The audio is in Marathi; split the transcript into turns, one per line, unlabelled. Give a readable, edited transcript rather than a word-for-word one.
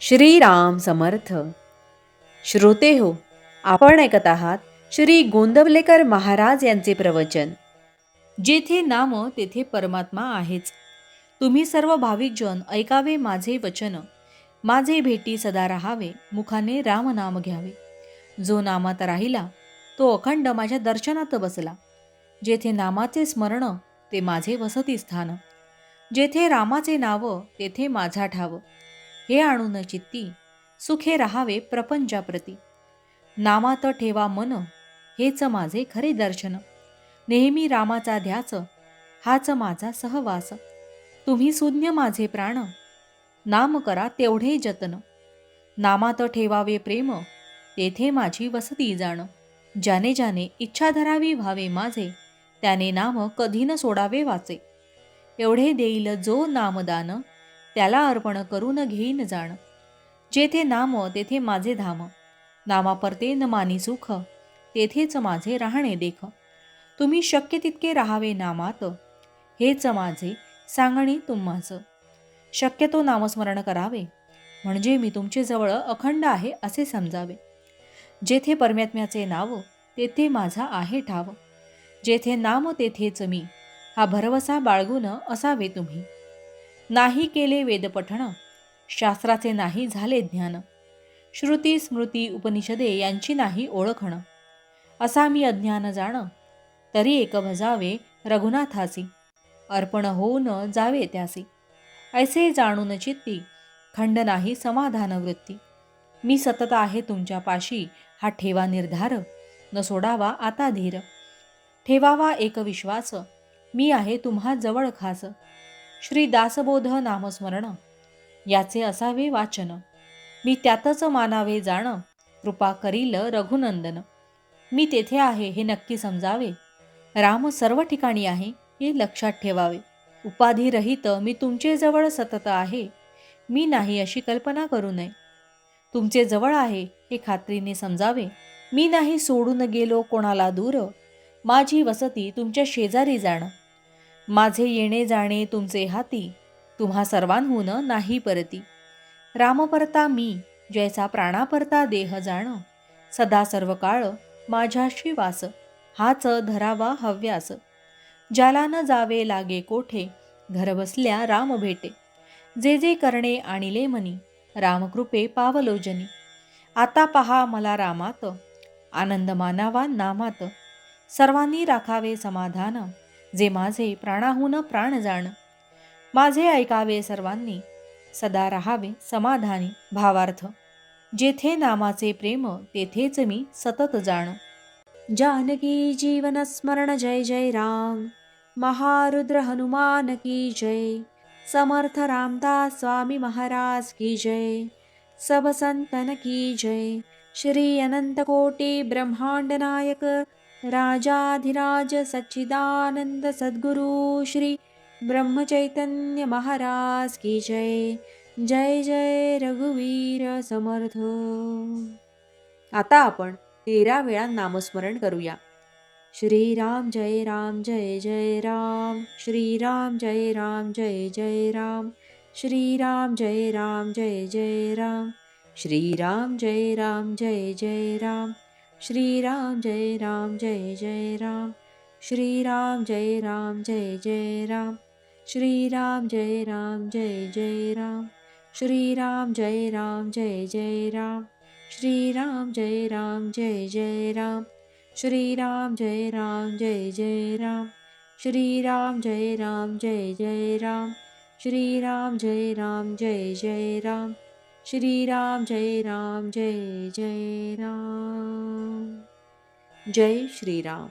श्रीराम समर्थ. श्रोते हो, आपण ऐकत आहात श्री गोंदवलेकर महाराज यांचे प्रवचन. जेथे नाम तेथे परमात्मा आहेच. तुम्ही सर्व भाविकजन ऐकावे माझे वचन. माझे भेटी सदा राहावे, मुखाने राम नाम घ्यावे. जो नामात राहिला तो अखंड माझ्या दर्शनात बसला. जेथे नामाचे स्मरण ते माझे वसती स्थान. जेथे रामाचे नाव तेथे माझा ठाव. हे आणून चित्ती सुखे राहावे प्रपंचाप्रती. नामात ठेवा मन, हेच माझे खरे दर्शन. नेहमी रामाचा ध्यास, हाच माझा सहवास. तुम्ही सुज्ञ माझे प्राण, नाम करा तेवढे जतन. नामात ठेवावे प्रेम, तेथे माझी वसती जाण. ज्याने ज्याने इच्छा धरावी व्हावे माझे, त्याने नाम कधी न सोडावे वाचे. एवढे देईल जो नामदान, त्याला अर्पण करून घेईन जाण. जेथे नाम तेथे माझे धाम, नामापरते न मानी सुख, तेथेच माझे राहणे देख. तुम्ही शक्य तितके राहावे नामात, हेच माझे सांगणे तुम्हास. शक्यतो नामस्मरण करावे, म्हणजे मी तुमचे जवळ अखंड आहे असे समजावे. जेथे परमात्म्याचे नाव तेथे माझा आहे ठाव. जेथे नाम तेथेच मी, हा भरवसा बाळगून असावे तुम्ही. नाही केले वेदपठण, शास्त्राचे नाही झाले ज्ञान. श्रुती स्मृती उपनिषदे यांची नाही ओळखण. असा मी अज्ञान जाण, तरी एक भजावे रघुनाथासी. अर्पण होऊन जावे त्यासी. ऐसे जाणून चित्ती, खंड नाही समाधान वृत्ती. मी सतत आहे तुमच्या पाशी, हा ठेवा निर्धार. न सोडावा आता धीर. ठेवावा एक विश्वास, मी आहे तुम्हा जवळ खास. श्री दासबोध नामस्मरण, याचे असावे वाचन. मी त्यातच मानावे जाण, कृपा करील रघुनंदन. मी तेथे आहे हे नक्की समजावे, राम सर्व ठिकाणी आहे हे लक्षात ठेवावे. उपाधी रहित मी तुमचे जवळ सतत आहे, मी नाही अशी कल्पना करू नये. तुमचे जवळ आहे हे खात्रीने समजावे, मी नाही सोडून गेलो कोणाला दूर. माझी वसती तुमच्या शेजारी जाण, माझे येणे जाणे तुमचे हाती. तुम्हा सर्वांहून नाही परती. रामपरता मी, जैसा प्राणापरता देह जाण. सदा सर्व काळ माझ्याशी वास, हाच धरावा हव्यास. ज्याला न जावे लागे कोठे, घर बसल्या राम भेटे. जे जे करणे आणिले मनी, रामकृपे पावलोजनी. आता पहा मला रामात, आनंद मानावा नामात. सर्वांनी राखावे समाधान, जे माझे प्राणाहून प्राण जाण. माझे ऐकावे सर्वांनी, सदा राहावे समाधानी. भावार्थ, जेथे नामाचे प्रेम तेथेच मी सतत जाण. जानकी जीवन स्मरण जय जय राम. महारुद्र हनुमान की जय. समर्थ रामदास स्वामी महाराज की जय. सब संतन की जय. श्री अनंत कोटि ब्रह्मांड नायक राजाधिराज सच्चिदानंद सद्गुरु श्री ब्रह्मचैतन्य महाराज की जय. जय जय रघुवीर समर्थ. आता आपण 13 वेळा नामस्मरण करूया. श्रीराम जय राम जय जय राम. श्रीराम जय राम जय जय राम. श्रीराम जय राम जय जय राम. श्रीराम जय राम जय जय राम. श्रीराम जय राम जय जय राम. श्रीराम जय राम जय जय राम. श्रीराम जय राम जय जय राम. श्रीराम जय राम जय जय राम. श्रीराम जय राम जय जय राम. श्रीराम जय राम जय जय राम. श्रीराम जय राम जय जय राम. श्रीराम जय राम जय जय राम. श्रीराम जय राम जय जय राम. जय श्रीराम.